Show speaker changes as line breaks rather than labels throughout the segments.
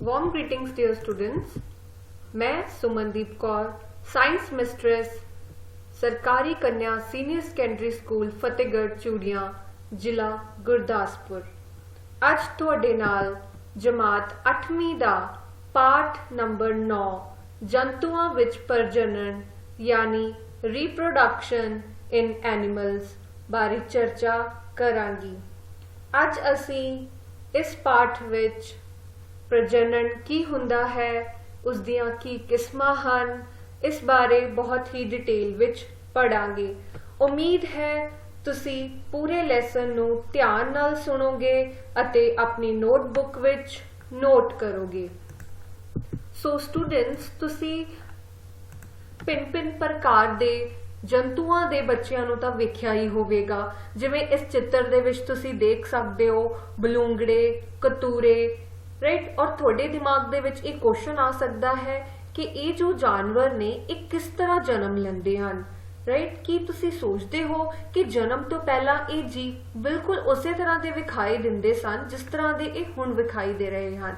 Warm greetings dear students। मैं Sumandeep Kaur, science mistress, सरकारी कन्या सीनियर सैकेंडरी स्कूल फतेहगढ़ चूड़ियां, जिला गुरदासपुर। अज तुहाडे नाल जमात 8वीं दा पाठ नंबर 9 जंतुआं विच प्रजनन यानी रीप्रोडक्शन इन एनिमल्स बारे चर्चा करांगी। अज असी इस पाठ विच प्रजनन की हुंदा है, उस दियां की किस्मां हन, इस बारे बहुत ही डिटेल विच पढ़ांगे। उम्मीद है तुसी पूरे लैसन नू ध्यान नाल सुनोगे अते अपनी नोटबुक विच नोट करोगे। सो स्टूडेंट्स, तुसी भिन्न प्रकार दे जंतुआं दे बच्चिआं नू तां वेखिआ ही होवेगा। जिवें इस चित्र दे विच तुसी देख सकदे हो बलूंगड़े, कतूरे, राइट। और थोड़े दिमाग दे विच एक क्वेश्चन आ सकता है कि ये जो जानवर ने एक किस तरह जन्म लेंदे हन, राइट। कि तुसी सोचते हो कि जन्म तो पहला ये जीव बिल्कुल उसी तरह दे विखाई दिंदे सन जिस तरह दे ये हुण विखाई दे रहे हैं।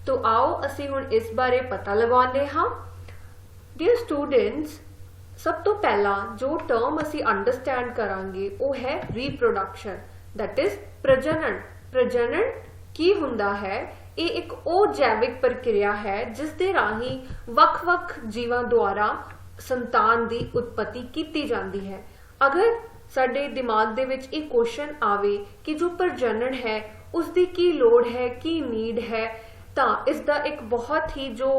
तो आओ असी हुण इस बारे पता लगाउने हां। डियर स्टूडेंट्स, सब तो पहला जो टर्म असी अंडरस्टैंड करांगे वो है रीप्रोडक्शन, दैट इज प्रजनन। प्रजनन की हुंदा है? ये एक ओ जैविक प्रक्रिया है जिस दे राही वख-वख जीवां द्वारा संतान की उत्पत्ति की जाती है। अगर साडे दिमाग दे विच एक क्वेश्चन आवे कि जो प्रजनन है उसकी की लोड़ है, की नीड है, तो इसका एक बहुत ही जो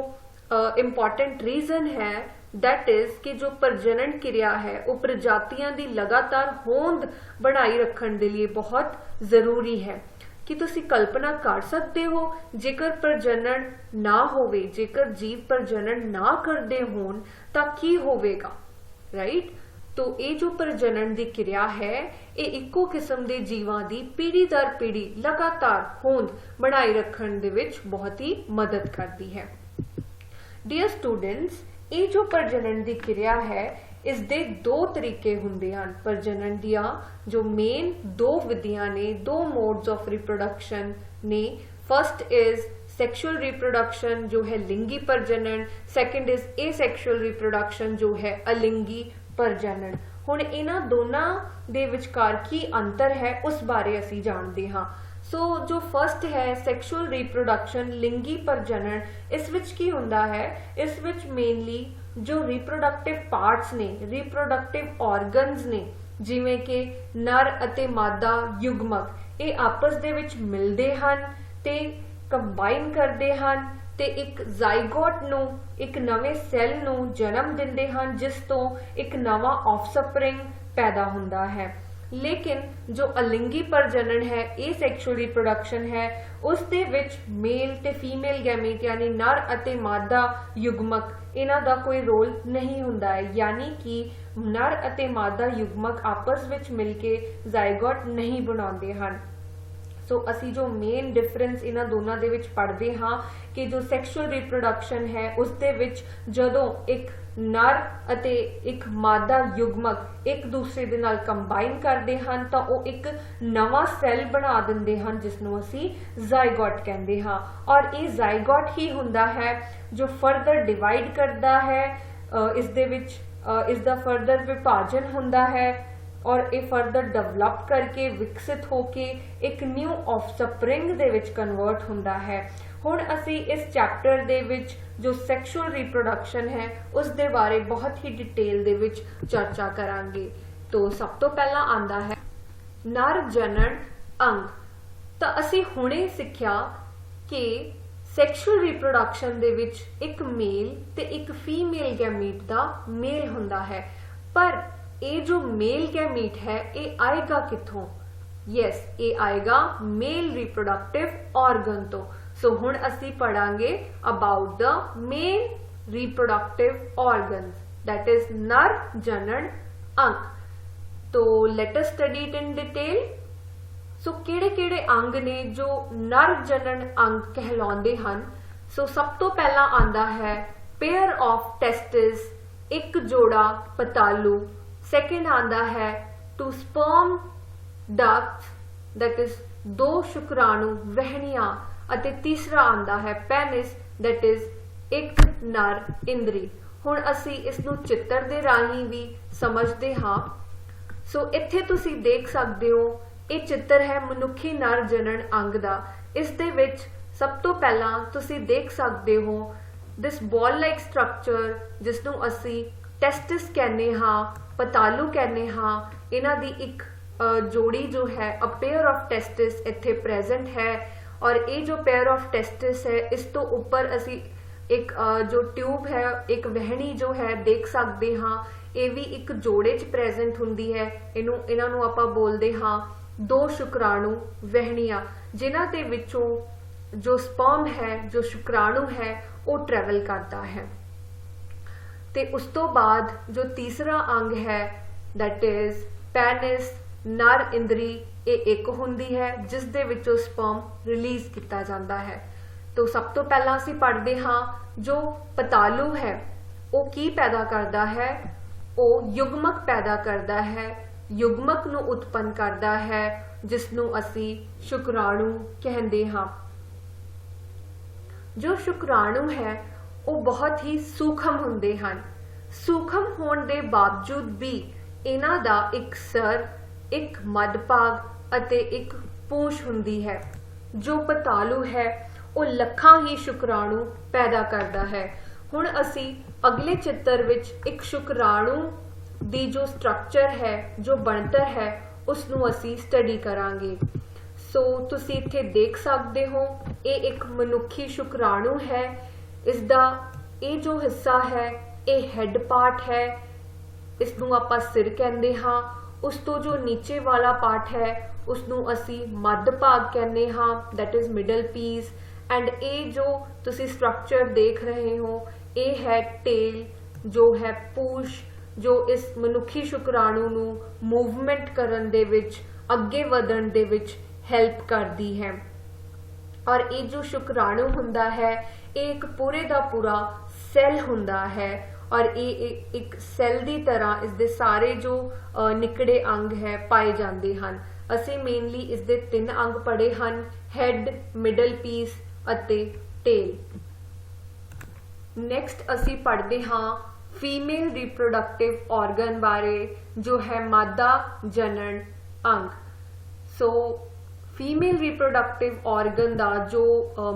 इंपॉर्टेंट रीजन है दैट इज कि जो प्रजनन क्रिया है वो प्रजातियां की लगातार होंद बनाई रखने के लिए बहुत जरूरी है। कि तुसी कल्पना कर सकते हो जेकर प्रजनन ना होवे, जेकर जीव प्रजनन ना करते होन तां की होवेगा, राइट। तो ये जो प्रजनन की क्रिया है ये इको किस्म के जीवां की पीढ़ी दर पीढ़ी लगातार होंद बनाई रखने दे विच बहुत ही मदद करती है। डियर स्टूडेंट्स, ये जो प्रजनन की क्रिया है इसके दो तरीके होंगे हैं। प्रजनन दियां जो मेन दो विधियां ने, दो मोड्स ऑफ रिप्रोडक्शन ने। फर्स्ट इज सेक्सुअल रिप्रोडक्शन जो है लिंगी प्रजनन, सैकेंड इज एसेक्सुअल रिप्रोडक्शन जो है अलिंगी प्रजनन। हुण इन्हां दोनां दे विचकार की अंतर है उस बारे असी जानते हाँ। सो जो फर्स्ट है सेक्सुअल रिप्रोडक्शन लिंगी प्रजनन, इस विच की हुंदा है, इस विच मेनली जो रिप्रोडक्टिव पार्ट्स ने, रिप्रोडक्टिव ऑर्गन्स ने, जिवें कि नर अते मादा युग्मक, ये आपस दे विच मिलदे हन ते कंबाइन करदे हन ते एक जाइगोट नू, एक नवे सैल नू जन्म दिंदे हन जिस तो एक नवा ऑफस्प्रिंग पैदा हुंदा है। लेकिन जो अलिंगी प्रजनन है, ए सेक्सुअल रिप्रोडक्शन है, उस दे विच मेल ते फीमेल गैमीट यानी नर अते मादा युग्मक इन्हां दा कोई रोल नहीं हुंदा है। यानी कि नर अते मादा युग्मक आपस विच मिलके जाइगोट नहीं बनाउंदे हन। सो असी जो मेन डिफरेंस इन्हां दोनों दे विच पढ़दे हाँ कि जो सेक्सुअल रिप्रोडक्शन है उस दे विच जदों एक नर अते एक मादा युग्मक एक दूसरे दे नाल कंबाइन करते हैं तो वो एक नवा सैल बना दिंदे हैं जिसनों असी जाइगोट कहते हाँ। और ये जाइगोट ही हुंदा है जो फर्दर डिवाइड करता है, इस दे विच इसदा फर्दर विभाजन हुंदा है और ये फर्दर डेवलप करके विकसित होके एक new offspring they which convert हुंदा है। हुण असी इस चैप्टर दे विच जो सेक्सुअल रिप्रोडक्शन है उस दे बारे बहुत ही डिटेल दे विच चर्चा करांगे। तो सब तो पहला आंदा है नर जनन अंग। तो असी हुणे सिक्ख्या कि सैक्सुअल रिप्रोडक्शन दे विच एक मेल ते एक फीमेल गैमीट दा मेल हुंदा है, पर ये जो मेल गैमीट है ये आएगा कित्थों? यस, ये आएगा मेल रिप्रोडक्टिव ऑर्गन तो। सो हुण असी पढ़ांगे about the male reproductive organs, that is नर जनन अंग। तो let us study it in detail. So केड़े-केड़े अंग ने जो नर जनन अंग कहलाउंदे हन? सो सब तो पहला आंदा है पेयर ऑफ टेस्टिस, एक जोड़ा पतालू। सेकेंड आंदा है two sperm ducts, that is दो शुक्राणु वहनियां ਅਤੇ तीसरा आंदा है पेनिस दैट इज एक नर इंद्री। हुण असी इसनूं चित्र दे राही भी समझते हाँ। सो इत्थे तुसी देख सकते हो ये चित्र है मनुखी नर जनन अंग दा। इस दे विच सब तो पहला तुसी देख सकते हो दिस बॉल लाइक स्ट्रक्चर जिसनूं असी टेस्टिस कहने हाँ, पतालू कहने हाँ। इन्हां दी एक जोड़ी जो है अ पेयर ऑफ टेस्टिस इत्थे प्रेजेंट है और ये जो पेयर ऑफ टेस्टिस है इस तो ऊपर असी एक जो ट्यूब है एक वहनी जो है देख सकते हाँ। ये भी एक जोड़े च प्रेजेंट हुंदी है। इन्हां नूं आपां बोलदे हाँ दो शुक्राणु वहनियां जिन्हां दे विचों जो स्पर्म है जो शुक्राणु है वो ट्रैवल करता है। ते उस तो बाद जो तीसरा अंग है दैट इज पेनिस नर इंद्री ये एक हुंदी है जिस दे विचों स्पर्म रिलीज किया जाता है। तो सब तो पहला असीं पढ़दे हाँ जो पतालू है वो की पैदा करता है, वो युग्मक पैदा करता है, युग्मक नूं उत्पन्न करता है जिसनूं असी शुक्राणु कहते हाँ। जो शुक्राणु है वो बहुत ही सूखम हुंदे हन। सूखम होने के बावजूद भी इन्हां दा एक सर, एक मध भाग अते एक पूंछ हुंदी है। जो पतालू है वो लखां ही शुक्राणु पैदा करता है। हुण असी अगले चित्र विच एक शुक्राणु दी जो स्ट्रक्चर है जो बनतर है उसनूं असी स्टडी करांगे। सो तुसी इत्थे देख सकते हो ये एक मनुखी शुक्राणु है। इसदा ये जो हिस्सा है ये हैड पार्ट है, इसनूं आपां सिर कहंदे हाँ। उस तो जो नीचे वाला पार्ट है उसनूं असी मध भाग कहने हाँ that is middle piece. And ये जो तुसी स्ट्रक्चर देख रहे हो ये है टेल जो है पूछ जो इस मनुखी शुक्राणु नूं मूवमेंट करन दे विच अगे वधन दे विच हेल्प करती है। और ये जो शुक्राणु हुंदा है ये एक पूरे दा पूरा सैल हुंदा है और ये एक सैल दी तरह इसदे सारे जो निकड़े अंग है पाए जाते हैं। असी मेनली इसदे 3 अंग पढ़े हैं हैड, मिडल पीस अते टेल। नैक्सट असी पढ़ते हाँ फीमेल रिप्रोडक्टिव ऑर्गन बारे जो है मादा जनन अंग। सो फीमेल रिप्रोडक्टिव ऑर्गन दा जो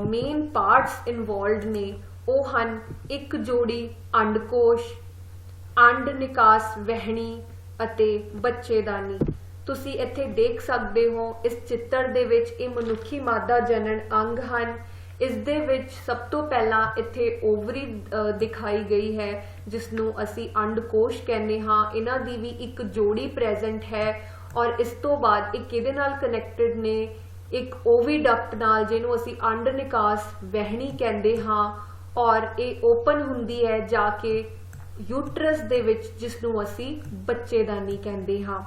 मेन पार्ट्स इन्वॉल्वड ने वो हन एक जोड़ी अंडकोश, अंड निकास वहनी अते बच्चेदानी। तुसी इत्थे देख सकते हो इस चित्र दे विच ये मनुखी मादा जनन अंग हन। इस दे विच सब तो पहला इत्थे ओवरी दिखाई गई है जिसनों असी अंडकोश कहने हाँ। इन्हां दी भी एक जोड़ी प्रेजेंट है और इस तो बाद एक इहदे नाल कनैक्टेड ने एक ओवीडक्ट नाल जिन्हों असी अंड निकास वहनी कहते हाँ और ये ओपन हुंदी है जाके यूट्रस दे विच जिसनों असी बच्चेदानी कहते हाँ।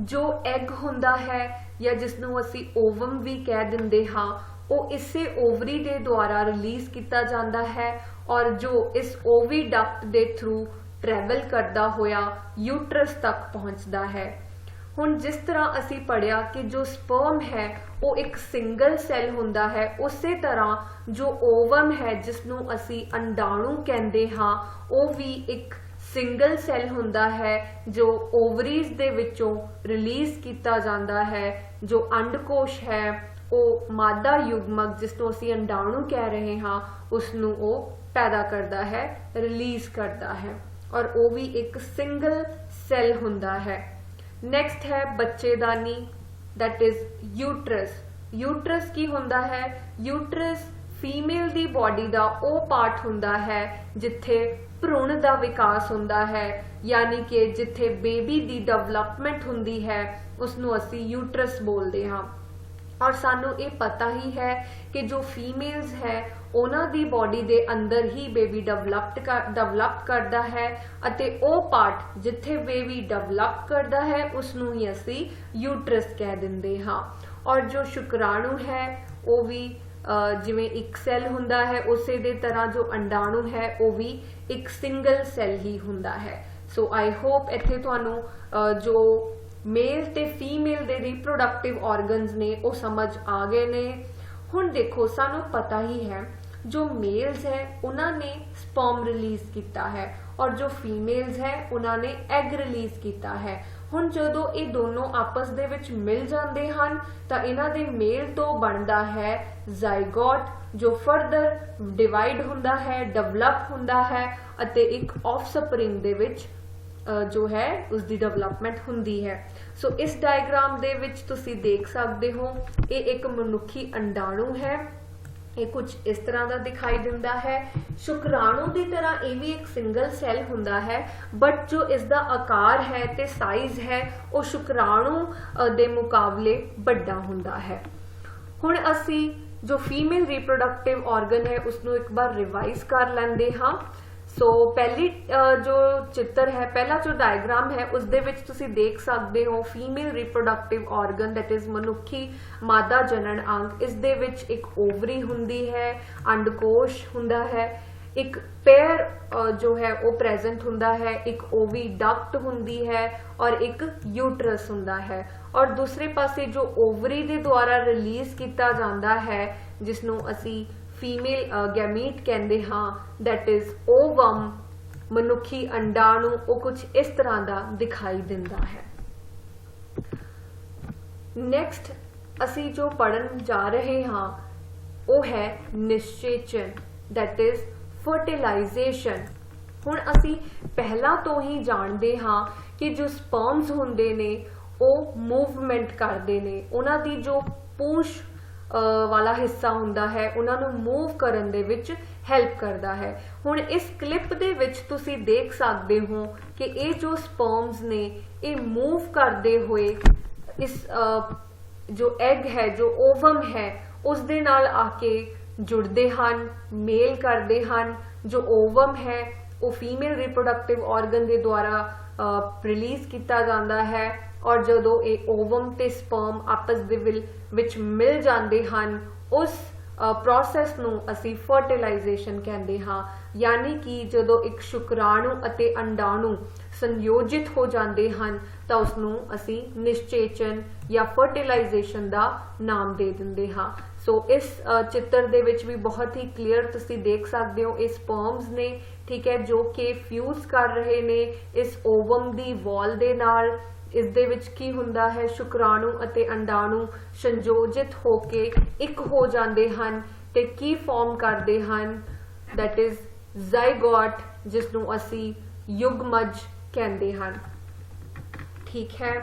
जो एग हुंदा है या जिसनों असी ओवम भी कह दिंदे हाँ वो इसे ओवरी दे द्वारा रिलीज किया जाता है और जो इस ओवीडक्ट दे थ्रू ट्रैवल करता होया यूट्रस तक पहुंचता है। हुण जिस तरह असी पढ़िया कि जो स्पर्म है वो एक सिंगल सैल हुंदा है, उसे तरह जो ओवम है जिसनों असी अंडाणु कहते हाँ वो भी एक सिंगल सैल हुंदा है जो ओवरीज दे विचों रिलीज किया जाता है। जो अंडकोश है वो मादा युग्मक जिसनों असी अंडाणु कह रहे हाँ उसनों वो पैदा करता है, रिलीज करता है और वो भी एक सिंगल सैल हुंदा है। नैक्सट है बच्चेदानी दैट इज यूट्रस। यूट्रस की हुंदा है? यूट्रस फीमेल दी बॉडी दा वो पार्ट हुंदा है जिथे भ्रूण दा विकास हुंदा है, यानी कि जिथे बेबी दी डेवलपमेंट हुंदी है उसनों असी यूट्रस बोलते हाँ। और सानू ये पता ही है कि जो फीमेल्स है उन्हां दी बॉडी दे अंदर ही बेबी डेवलप करता है अते ओ पार्ट जिथे बेबी डेवलप करता है उसनू ही असी यूट्रस कह दिंदे हाँ। और जो शुक्राणु है वो भी जिवें एक सैल हुंदा है उसे दे तरह जो अंडाणु है वो भी एक सिंगल सैल ही हुंदा है। सो आई होप इत्थे तुहानू जो मेल ते फीमेल दे रिप्रोडक्टिव ऑर्गन्स ने वो समझ आ गए ने। हुण देखो सानू पता ही है जो मेल्स है उन्होंने स्पर्म रिलीज किया है और जो फीमेल्स है उन्होंने एग रिलीज किया है। हुण जदों ये दोनों आपस दे विच मिल जाते हैं तो इन्हां दे मेल तो बनता है जाइगोट जो फरदर डिवाइड हुंदा है, डेवलप हुंदा है अते एक ऑफस्प्रिंग दे विच जो है उसकी डेवलपमेंट हुंदी है। सो इस डायग्राम दे विच तुसी देख सकते हो ये एक मनुखी अंडाणु है, ये कुछ इस तरह का दिखाई दिंदा है। शुक्राणु की तरह ये भी एक सिंगल सैल हुंदा है बट जो इसका आकार है ते साइज है वो शुक्राणु दे मुकाबले बड़ा हुंदा है। हुण असी जो फीमेल रिप्रोडक्टिव ऑर्गन है उसनों एक बार रिवाइज कर लेंदे हाँ। सो पहली जो चित्र है, पहला जो डायग्राम है उस दे विच तुसी देख सकते हो female reproductive organ that is मनुखी मादा जनन अंग। इस दे विच एक ओवरी हुंदी है, अंडकोश हुंदा है, एक पेयर जो है वो प्रेजेंट हुंदा है, एक ओवी डक्ट हुंदी है और एक यूट्रस हुंदा है। और दूसरे पासे जो ओवरी दे द्वारा रिलीज किया जाता है जिसनों असी फीमेल गैमीट कहते हाँ दैट इज ओवम, मनुखी अंडाणु, वो कुछ इस तरह का दिखाई दिंदा है। नेक्स्ट असी जो पढ़न जा रहे हाँ वो है निश्चेचन दैट इज फर्टिलाइजेशन। हुण असी पहला तो ही जानते हाँ कि जो स्पर्म्स हुंदे ने वो मूवमेंट करते ने, उन्हां दी जो पूंछ वाला हिस्सा हुंदा है उन्होंने move Karan they which help करता है। हुण इस क्लिप दे विच तुसी देख सकते हो कि ये जो स्पर्म्स ने ये मूव करते हुए इस जो एग है जो ओवम है उस दे नाल आके जुड़ते हैं, मेल करते हैं। जो ओवम है वो फीमेल रिप्रोडक्टिव ऑर्गन के द्वारा रिलीज किया जाता है और जदों ये ओवम ते स्पर्म आपस दे विच मिल जाते हैं उस प्रोसैस नूं असी फर्टिलाइजेशन कहते हाँ। यानी कि जदों एक शुक्राणु अते अंडाणु संयोजित हो जाते हैं तो उसनूं असी निश्चेचन या फर्टिलाइजेशन का नाम दे दिंदे हाँ। सो इस चित्र दे विच भी बहुत ही क्लीयर तुसी देख सकते हो ये स्पर्म्स ने, ठीक है, जो कि फ्यूज कर रहे ने इस ओवम दी वॉल दे नाल। इस दे विच की हुंदा है शुक्राणु अते अंडाणु संयोजित होके एक हो जाते हैं ते की फॉर्म करते हैं दैट इज जाइगोट जिसनों असी युगमज कहते हैं, ठीक है।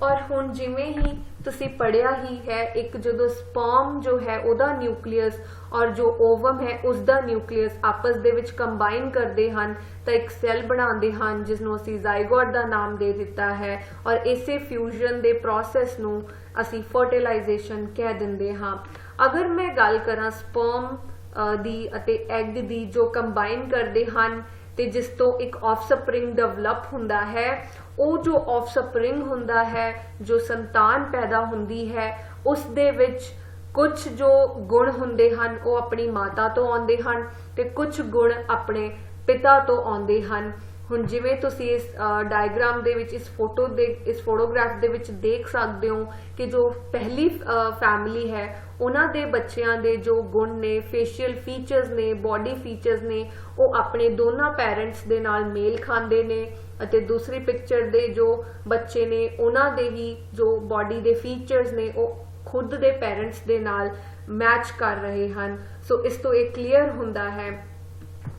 और हुण जिवें ही तुसी पढ़िया ही है एक जो स्पर्म जो है उदा न्यूक्लियस और जो ओवम है उसका न्यूक्लियस आपस दे विच कंबाइन करते हैं तो एक सैल बनाते हैं जिसनों असी जाइगोट का नाम दे दिता है और इसे फ्यूजन के प्रोसैस नूं असी फर्टिलाइजेशन कह दिंदे हाँ। अगर मैं गल करा स्पर्म दी अते एग दी जो कंबाइन करते हैं ते जिस तो एक ऑफस्प्रिंग डेवलप हुंदा है, वो जो ऑफस्प्रिंग हुंदा है जो संतान पैदा हुंदी है उस दे विच कुछ जो गुण हुंदे हन वो अपनी माता तो आउंदे हन ते कुछ गुण अपने पिता तो आउंदे हन। हुण जिवें तुसी इस डायग्राम दे विच इस फोटोग्राफ दे विच देख सकते हो कि जो पहली फैमिली है उन्हां दे बच्चियां दे जो गुण ने, फेशियल फीचर्स ने, बॉडी फीचर्स ने, वो अपने दोनों पेरेंट्स दे नाल मेल खांदे ने अते दूसरी पिक्चर दे जो बच्चे ने उन्हां दे ही जो बॉडी दे फीचर्स ने वो खुद दे पेरेंट्स दे नाल मैच कर रहे हैं। सो इस तो एक क्लीयर हुंदा है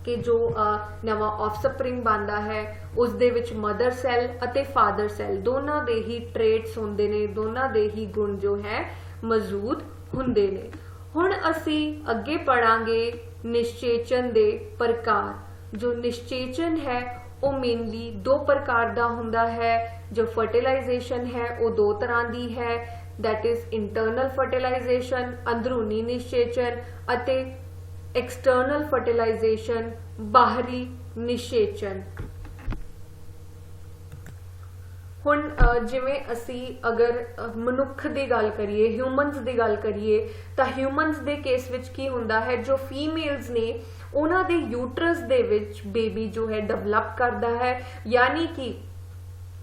कि जो नवा ऑफस्प्रिंग बनता है उस दे विच मदर सैल अते फादर सैल दोनों दे ही ट्रेट्स हुंदे ने, दोनों दे ही गुण जो है मौजूद हुंदे ने। हुण असी अगे पढ़ांगे निश्चेचन दे प्रकार। जो निश्चेचन है वो मेनली दो प्रकार का हुंदा है। जो फर्टिलाइजेशन है वो दो तरह की है दैट इज इंटरनल फर्टिलाइजेशन अंदरूनी निश्चेचन अते एक्सटर्नल फर्टिलाइजेशन बाहरी निश्चेचन। हुण जिवें असी अगर मनुख की गल करिए, ह्यूमनस की गल करिए तो ह्यूमनस के केस विच की हुंदा है जो फीमेल्स ने उन्हां दे यूट्रस दे विच बेबी जो है डेवलप करता है। यानी कि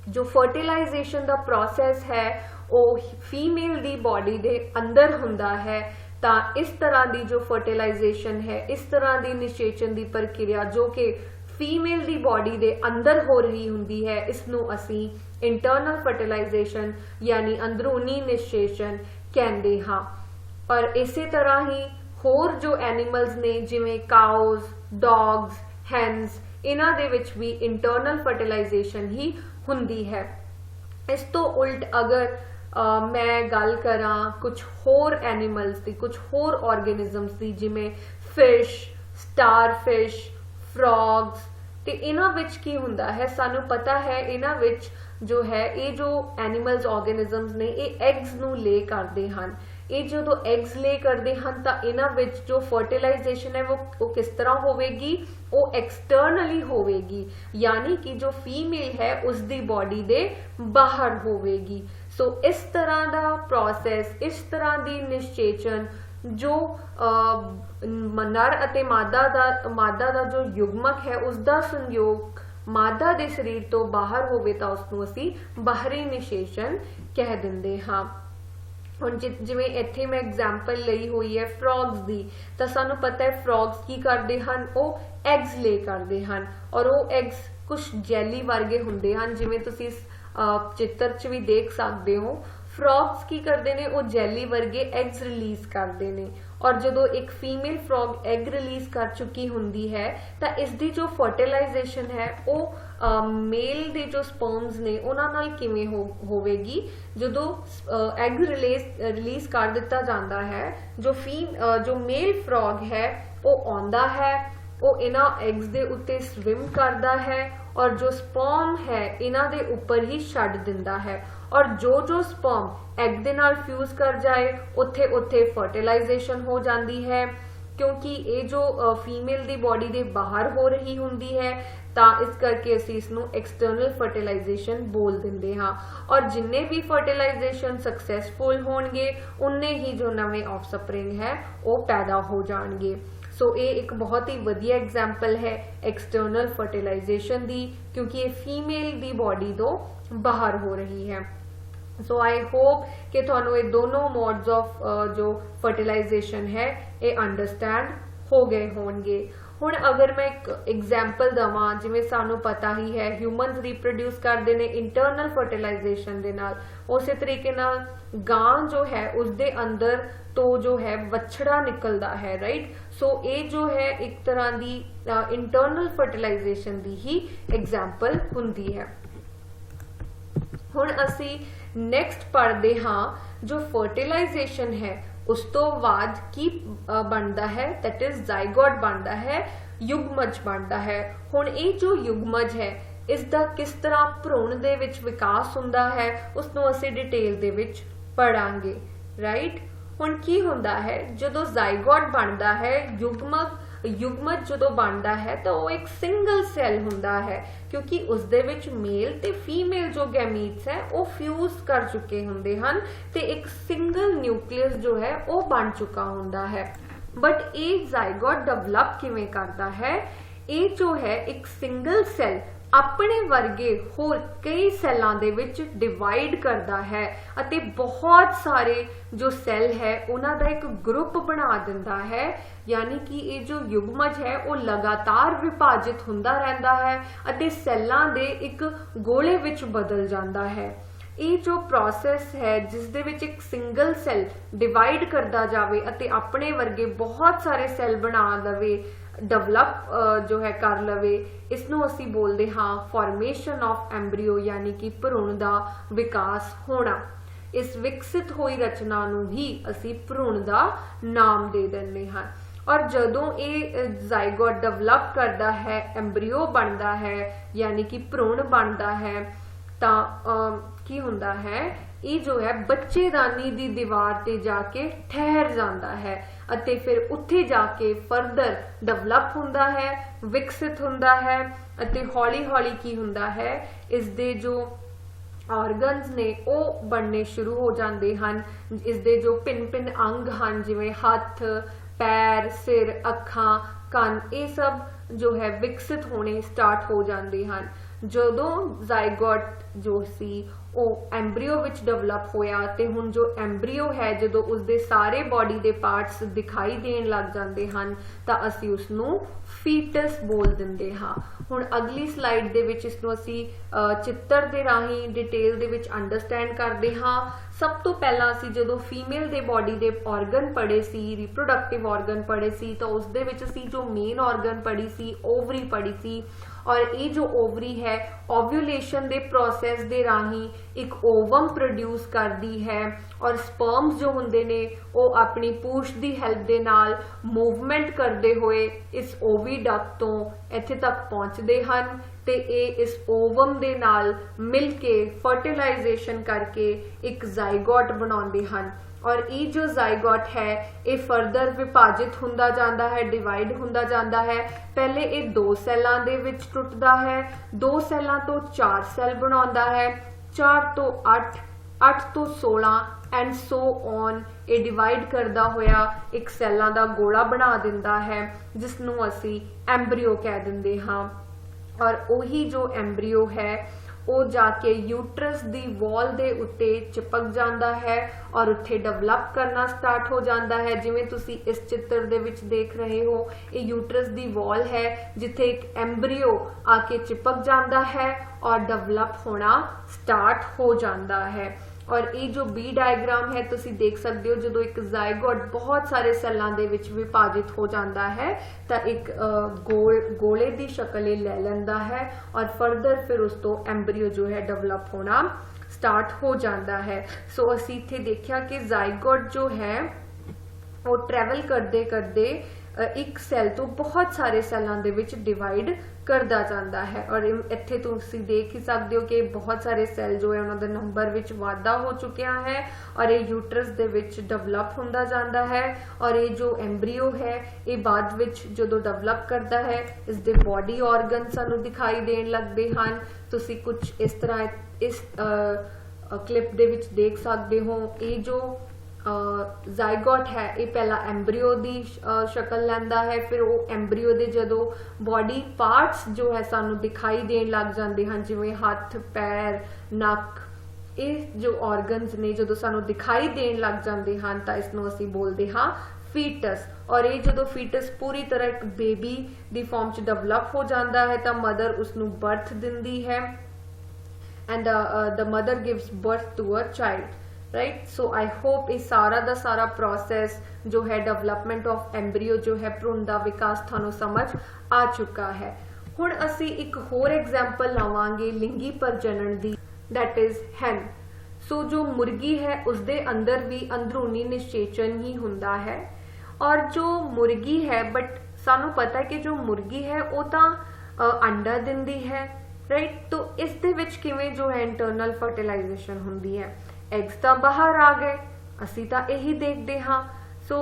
जो फर्टिलाइजेशन का प्रोसैस है वो फीमेल दी बॉडी दे अंदर हुंदा है ਤਾਂ ਇਸ ਤਰ੍ਹਾਂ ਦੀ ਜੋ ਫਰਟੀਲਾਈजेशन है, इस तरह ਦੀ ਨਿਸ਼ੇਚਨ ਦੀ ਪ੍ਰਕਿਰਿਆ ਜੋ ਕਿ ਫੀਮੇਲ ਦੀ ਬੋਡੀ ਦੇ ਅੰਦਰ ਹੋ ਰਹੀ ਹੁੰਦੀ ਹੈ, ਇਸ ਨੂੰ ਅਸੀਂ ਇੰਟਰਨਲ ਫਰਟੀਲਾਈजेशन यानी ਅੰਦਰੂਨੀ ਨਿਸ਼ੇਚਨ ਕਹਿੰਦੇ ਹਾਂ। और इसे तरह ही होर जो एनिमल्स ने जिवें काउज, डॉग्स, हैंस, इन्हां दे विच भी इंटरनल फर्टिलाइजेशन ही हुंदी है। इस तो उल्ट अगर मैं गल करां कुछ होर एनिमल्स की, कुछ होर ऑर्गेनिजम्स की, जिवें फिश, स्टारफिश, फ्रॉग्स, ते इन्हां विच की हुंदा है, सानू पता है इन्हां विच जो है ये जो एनिमल्स ऑर्गेनिजम्स ने ये एग्स नू ले करते हैं। ये जो एग्स ले करते हैं तो इन्हां विच जो फर्टिलाइजेशन है वो किस तरह होवेगी, वो एक्सटर्नली होवेगी, यानी कि जो फीमेल है उसकी बॉडी दे बाहर होवेगी। सो इस तरह का प्रोसैस, इस तरह की निश्चेचन जो नर अते मादा दा जो युग्मक है उसका संयोग मादा दे शरीर तो बाहर होवे तो उसनूं असीं बाहरी निशेचन कह दिंदे हां। हुण जिवें इत्थे मैं एग्जाम्पल लई हुई है फ्रॉग्स दी, तो सानू पता है फ्रॉग्स की करते हैं, वो एग्स ले करते हैं और वो एग्स कुछ जैली वर्गे हुंदे हैं, जिवें तुसीं चित्र च भी देख सकते हो। फ्रॉग्स की करते हैं, वो जैली वर्गे एग्स रिलीज करते हैं और जो एक फीमेल फ्रॉग एग रिलीज कर चुकी होंगी है तो इसकी जो फर्टिलाइजेशन है वो मेल के जो स्पर्म्स ने उन्हां नाल किवें होवेगी। जो एग रिलीज कर दिता जाता है, जो मेल फ्रॉग है वो आंदा है, वो इन्हां एग्स दे उत्ते स्विम करता है और जो स्पर्म है इन्हां दे उपर ही छड्ड दिंदा है और जो स्पर्म एग दे नाल फ्यूज कर जाए उत्थे उत्थे फर्टिलाइजेशन हो जाती है, क्योंकि ये जो फीमेल दी बॉडी दे बाहर हो रही हुंदी है तो इस करके असीं इसनूं एक्सटर्नल फर्टिलाइजेशन बोल दिंदे हाँ। और जिन्ने भी फर्टिलाइजेशन सक्सैसफुल होणगे उन्ने ही जो नवे ऑफस्प्रिंग है वो पैदा हो जाणगे। सो ये एक बहुत ही वधिया एग्जाम्पल है एक्सटर्नल फर्टिलाइजेशन दी, क्योंकि ये फीमेल दी बॉडी तो बाहर हो रही है। सो आई होप कि तुहानू ये दोनों मोड्स ऑफ जो फर्टिलाइजेशन है ये अंडरस्टैंड हो गए होंगे। हुण अगर मैं एक एग्जाम्पल दवां, जिवें सानू पता ही है ह्यूमनस रिप्रोड्यूस करते हैं इंटरनल फर्टिलाइजेशन दे नाल, उस तरीके नाल गां जो है उसके अंदर तो जो है वछड़ा निकलता है, राइट। सो ये जो है एक तरह की इंटरनल फर्टिलाइजेशन की ही एग्जाम्पल हुंदी है। हुण असी नैक्सट पढ़ते हाँ जो फर्टिलाइजेशन है उस तो बाद की बनता है, दैट इज जाइगोट बनता है, युग्मज बनता है। हुण ये जो युग्मज है इसका किस तरह भ्रूण दे विच विकास हुंदा है उसनूं असीं डिटेल दे विच पढ़ांगे, राइट। हुण की हुंदा है जदों जाइगोट बनता है, युग्मज जो बनता है तो वो एक सिंगल सैल हुंदा है, क्योंकि उस दे विच मेल ते फीमेल जो गैमीट्स है वो फ्यूज कर चुके हुंदे हन ते एक सिंगल न्यूक्लियस जो है वो बन चुका हुंदा है। बट ये जाइगोट डेवलप किवें करता है, ये जो है एक सिंगल सैल अपने वर्गे होर कई सैलों दे विच डिवाइड करता है अते बहुत सारे जो सैल है उन्हां दा एक ग्रुप बना दिंदा है, यानी कि ये जो युग्मज है वो लगातार विभाजित हुंदा रहिंदा है अते सैलां दे एक गोले विच बदल जाता है। ये जो प्रोसैस है जिस दे विच एक सिंगल सैल डिवाइड करता जावे अते अपने वर्गे बहुत सारे सैल बना लवे, डेवलप जो है कर लवे, इसनूं असीं बोलते हाँ फॉर्मेशन ऑफ एम्ब्रियो, यानी कि भ्रूण का विकास होना। इस विकसित हुई रचना नूं ही असीं भ्रूण का नाम दे दिंदे हां। और जदों ये जाइगोट डेवलप करता है, एम्ब्रियो बनता है यानी कि भ्रूण बनता है, तो की हुंदा है ये जो है बच्चेदानी दी दीवार ते जाके ठहर जाता है अते फिर उत्थे जाके फर्दर डेवलप हुंदा है, विकसित हुंदा है अते हौली हौली की हुंदा है इस दे जो ऑर्गन्स ने वो बनने शुरू हो जाते हैं। इस दे जो भिन्न भिन्न अंग हैं जिवें हथ, पैर, सिर, अखां, कन, ये सब जो है विकसित होने स्टार्ट हो जाते हैं। जदों जाइगोट जो सी ਉਹ ਐਂਬਰੀਓ ਵਿੱਚ ਡਿਵੈਲਪ ਹੋਇਆ ਤੇ ਹੁਣ ਜੋ ਐਂਬਰੀਓ ਹੈ ਜਦੋਂ ਉਸਦੇ ਸਾਰੇ ਬੋਡੀ ਦੇ ਪਾਰਟਸ ਦਿਖਾਈ ਦੇਣ ਲੱਗ ਜਾਂਦੇ ਹਨ ਤਾਂ ਅਸੀਂ ਉਸ ਨੂੰ ਫੀਟਸ ਬੋਲ ਦਿੰਦੇ ਹਾਂ। ਹੁਣ ਅਗਲੀ ਸਲਾਈਡ ਦੇ ਵਿੱਚ ਇਸ ਨੂੰ ਅਸੀਂ ਚਿੱਤਰ ਦੇ ਰਾਹੀਂ ਡਿਟੇਲ ਦੇ ਵਿੱਚ ਅੰਡਰਸਟੈਂਡ ਕਰਦੇ ਹਾਂ। ਸਭ ਤੋਂ ਪਹਿਲਾਂ ਅਸੀਂ ਜਦੋਂ ਫੀਮੇਲ ਦੇ ਬੋਡੀ ਦੇ ਆਰਗਨ ਪੜ੍ਹੇ ਸੀ, ਰਿਪਰੋਡਕਟਿਵ ਆਰਗਨ ਪੜ੍ਹੇ ਸੀ, ਤਾਂ ਉਸ ਦੇ ਵਿੱਚ ਅਸੀਂ ਜੋ ਮੇਨ ਆਰਗਨ ਪੜ੍ਹੀ ਸੀ ਓਵਰੀ ਪੜ੍ਹੀ ਸੀ। और ये जो ओवरी है ओव्यूलेशन के प्रोसैस के राही एक ओवम प्रोड्यूस करती है और स्पर्म्स जो होंगे ने वो अपनी पूछ की हेल्प के नाल मूवमेंट करते हुए इस ओवीडक्ट तो इत्थे तक पहुँचते हैं ते ये इस ओवम के नाल मिल के फर्टिलाइजेशन करके एक जाइगोट बनाते हैं और ये जो जाइगोट है ये फर्दर विभाजित होंदा जांदा है, डिवाइड होंदा जांदा है। पहले ये 2 सैलों दे विच टुटदा है, 2 सैलों तो 4 सैल बनाउंदा है, 4 तो 8, 8 तो 16 एंड सो ऑन। ये डिवाइड करदा होया एक सैलों का गोला बना दिंदा है जिसनों असी एंब्रियो कह दिंदे हां। और वही जो एंब्रियो है वो जाके यूट्रस दी वॉल दे उत्ते चिपक जाता है और उत्थे डेवलप करना स्टार्ट हो जाता है। जिवें तुसी इस चित्र दे विच देख रहे हो ये यूट्रस दी वॉल है जिथे एक एंब्रियो आके चिपक जाता है और डेवलप होना स्टार्ट हो जाता है। और ये जो बी डायग्राम है तुसी देख सकते हो जो एक जाइगोट बहुत सारे सैलों दे विच विभाजित हो जाता है तो एक गोले की शक्ल ले लेंदा है और फर्दर फिर उस तो एंब्रियो जो है डेवलप होना स्टार्ट हो जाता है। सो असी इत्थे देखिया कि जाइगोट जो है वो ट्रैवल करते करते एक सैल तो बहुत सारे सैलों दे विच डिवाइड करता जाता है और इत्थे तुसी देख ही सकते हो कि बहुत सारे सैल जो है उन्होंने नंबर विच वाधा हो चुकिया है और ये यूट्रस दे विच डेवलप होंदा जाता है। और ये जो एंब्रियो है ये बाद विच जदों डेवलप करता है इस दे बॉडी ऑर्गन सानू दिखाई देन लगते हैं। तुसी कुछ इस तरह इस क्लिप दे विच देख सकते हो। ये जो जाइगोट है ये पहला एंब्रियो दी शक्ल लैंदा है, फिर वो एंब्रियो दे जदों बॉडी पार्ट्स जो है सानू दिखाई देन लग जाते हैं जिवें हथ पैर नक ये जो ऑर्गन्स ने जदों सानू दिखाई देन लग जाते हैं तो इसनूं असीं बोलते हाँ फीटस। और ये जो फीटस पूरी तरह एक बेबी दी फॉर्म च डेवलप हो जाता है तो मदर उसनूं बर्थ दिंदी है and the mother gives birth to a child right. So I hope ये सारा दा सारा प्रोसैस जो है डेवलपमेंट ऑफ एंब्रियो जो है भ्रूण दा विकास थानू समझ आ चुका है। हुण असी एक होर एग्जाम्पल लावांगे लिंगी प्रजनन दी दैट इज हैन। सो जो मुर्गी है उसदे अंदर भी अंदरूनी निषेचन ही हुंदा है और जो मुर्गी है बट सानू पता है कि जो मुर्गी है वो तां अंडा दिंदी है राइट। तो इस दे विच किवें जो है इंटरनल फर्टिलाइजेशन हुंदी है, एग्स तो बाहर आ गए असी तो यही देखते हाँ। सो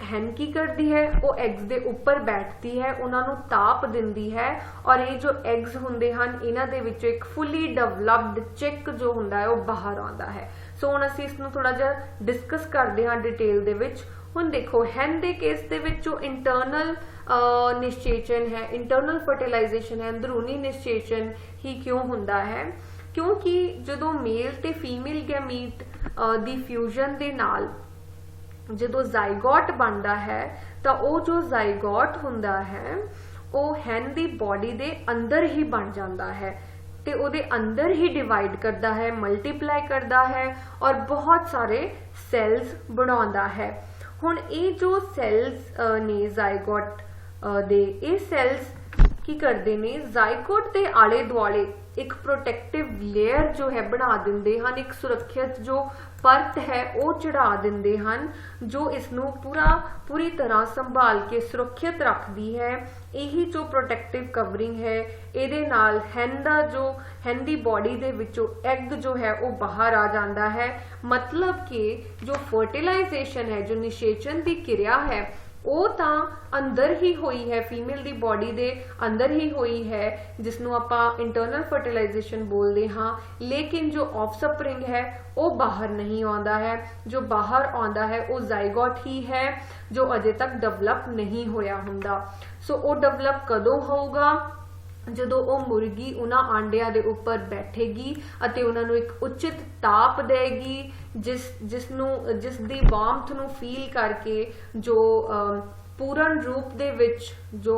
हैन की करती है वो एग्स दे उपर बैठती है उन्होंने ताप दिंदी है और ये जो एग्स होंदे हन इन्हां दे विचों एक फुली डेवलप्ड चिक जो हुंदा है वो बाहर आंदा है। सो हुण असी इसनूं थोड़ा जिहा डिस्कस करते हाँ डिटेल दे विच। हुण देखो हैन दे केस दे विच जो इंटरनल निषेचन है इंटरनल फर्टिलाइजेशन है अंदरूनी निषेचन ही क्यों हुंदा है क्योंकि जदों मेल ते फीमेल गैमीट दी फ्यूजन दे नाल जदों जाइगोट बनता है तो वो जो जाइगोट हुंदा है वो हैन दी बॉडी दे अंदर ही बन जाता है ते उहदे अंदर ही डिवाइड करता है मल्टीप्लाई करता है और बहुत सारे सैल्स बनाउंदा है। हुण ये जो सैल्स ने जाइगोट दे ये सैल्स की करते ने जाइगोट के आले दुआले एक प्रोटेक्टिव लेयर जो है बना दिंदे हैं, एक सुरक्षित जो परत है वो चढ़ा दिंदे हैं जो इसनूं पूरी तरह संभाल के सुरक्षित रखती है। यही जो प्रोटेक्टिव कवरिंग है इहदे नाल हैन दी बॉडी दे विचों एग जो है वो बाहर आ जाता है। मतलब कि जो फर्टिलाइजेशन है जो निषेचन की क्रिया है वो तो अंदर ही हुई है फीमेल दी बॉडी दे अंदर ही हुई है जिसनों आपां इंटरनल फर्टिलाइजेशन बोलते हाँ। लेकिन जो ऑफस्प्रिंग है वो बाहर नहीं आंदा है, जो बाहर आंदा है वो जाइगोट ही है जो अजे तक डेवलप नहीं होया हुंदा। सो वो डेवलप कदों होगा ਜਦੋਂ ਉਹ ਮੁਰਗੀ ਉਹਨਾਂ ਆਂਡਿਆਂ ਦੇ ਉੱਪਰ ਬੈਠੇਗੀ ਅਤੇ ਉਹਨਾਂ ਨੂੰ ਇੱਕ ਉਚਿਤ ਤਾਪ ਦੇਗੀ, ਜਿਸ ਦੀ ਵਾਰਮਥ ਨੂੰ ਫੀਲ ਕਰਕੇ ਜੋ ਪੂਰਨ ਰੂਪ ਦੇ ਵਿੱਚ ਜੋ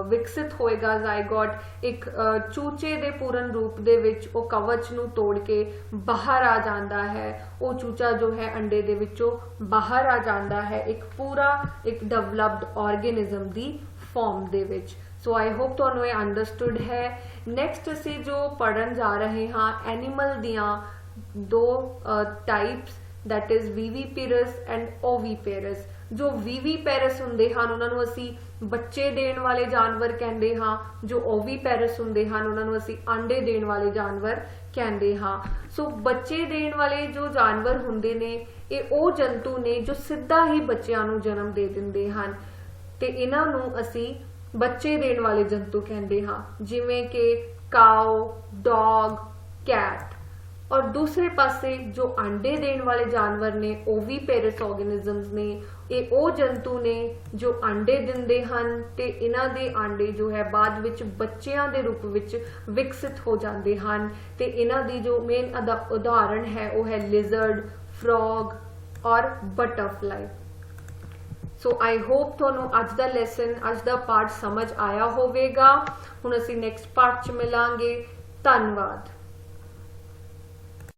ਵਿਕਸਿਤ ਹੋਏਗਾ ਜ਼ਾਈਗੋਟ, ਇੱਕ ਚੂਚੇ ਦੇ ਪੂਰਨ ਰੂਪ ਦੇ ਵਿੱਚ ਉਹ ਕਵਚ ਨੂੰ ਤੋੜ ਕੇ ਬਾਹਰ ਆ ਜਾਂਦਾ ਹੈ। ਉਹ ਚੂਚਾ ਜੋ ਹੈ ਅੰਡੇ ਦੇ ਵਿੱਚੋਂ ਬਾਹਰ ਆ ਜਾਂਦਾ ਹੈ ਇੱਕ ਪੂਰਾ ਇੱਕ ਡਿਵੈਲਪਡ ਆਰਗੇਨਿਜ਼ਮ ਦੀ ਫਾਰਮ ਦੇ ਵਿੱਚ। ਸੋ ਆਈ ਹੋਪ ਤੁਹਾਨੂੰ ਇਹ ਅੰਡਰਸਟੂਡ ਹੈ। ਨੈਕਸਟ ਅਸੀਂ ਜੋ ਪੜ੍ਹਨ ਜਾ ਰਹੇ ਹਾਂ ਐਨੀਮਲ ਦੀਆਂ ਦੋ types, that is viviparous and oviparous। ਜੋ viviparous ਹੁੰਦੇ ਹਨ ਉਹਨਾਂ ਨੂੰ ਅਸੀਂ ਬੱਚੇ ਦੇਣ ਵਾਲੇ ਜਾਨਵਰ ਕਹਿੰਦੇ ਹਾਂ, ਜੋ oviparous ਹੁੰਦੇ ਹਨ ਉਹਨਾਂ ਨੂੰ ਅਸੀਂ ਆਂਡੇ ਦੇਣ ਵਾਲੇ ਜਾਨਵਰ ਕਹਿੰਦੇ ਹਾਂ। ਸੋ ਬੱਚੇ ਦੇਣ ਵਾਲੇ ਜੋ ਜਾਨਵਰ ਹੁੰਦੇ ਨੇ ਇਹ ਉਹ ਜੰਤੂ ਨੇ ਜੋ ਸਿੱਧਾ ਹੀ ਬੱਚਿਆਂ ਨੂੰ ਜਨਮ ਦੇ ਦਿੰਦੇ ਹਨ ਤੇ ਇਹਨਾਂ ਨੂੰ ਅਸੀਂ ਬੱਚੇ ਦੇਣ ਵਾਲੇ ਜੰਤੂ ਕਹਿੰਦੇ ਹਾਂ, ਜਿਵੇਂ ਕਿ ਕਾਓ, ਡੌਗ, ਕੈਟ। और दूसरे पासे जो अंडे देने वाले जानवर ने ओवीपेरस ऑर्गेनिजम्स ने, ये ਉਹ ਜੰਤੂ ਨੇ ਜੋ ਅੰਡੇ ਦਿੰਦੇ ਹਨ ਤੇ ਇਹਨਾਂ ਦੇ ਆਂਡੇ ਜੋ ਹੈ ਬਾਅਦ ਵਿੱਚ ਬੱਚਿਆਂ ਦੇ ਰੂਪ ਵਿੱਚ ਵਿਕਸਿਤ ਹੋ ਜਾਂਦੇ ਹਨ ਤੇ ਇਹਨਾਂ ਦੀ ਜੋ ਮੇਨ ਉਦਾਹਰਣ ਹੈ ਉਹ ਹੈ ਲਿਜ਼ਰਡ, ਫਰੌਗ ਔਰ ਬਟਰਫਲਾਈ। ਸੋ ਆਈ ਹੋਪ ਤੁਹਾਨੂੰ ਅੱਜ ਦਾ ਲੈਸਨ, ਅੱਜ ਦਾ ਪਾਠ ਸਮਝ ਆਇਆ ਹੋਵੇਗਾ। ਹੁਣ ਅਸੀਂ ਨੈਕਸਟ ਪਾਰਟ 'ਚ ਮਿਲਾਂਗੇ। ਧੰਨਵਾਦ।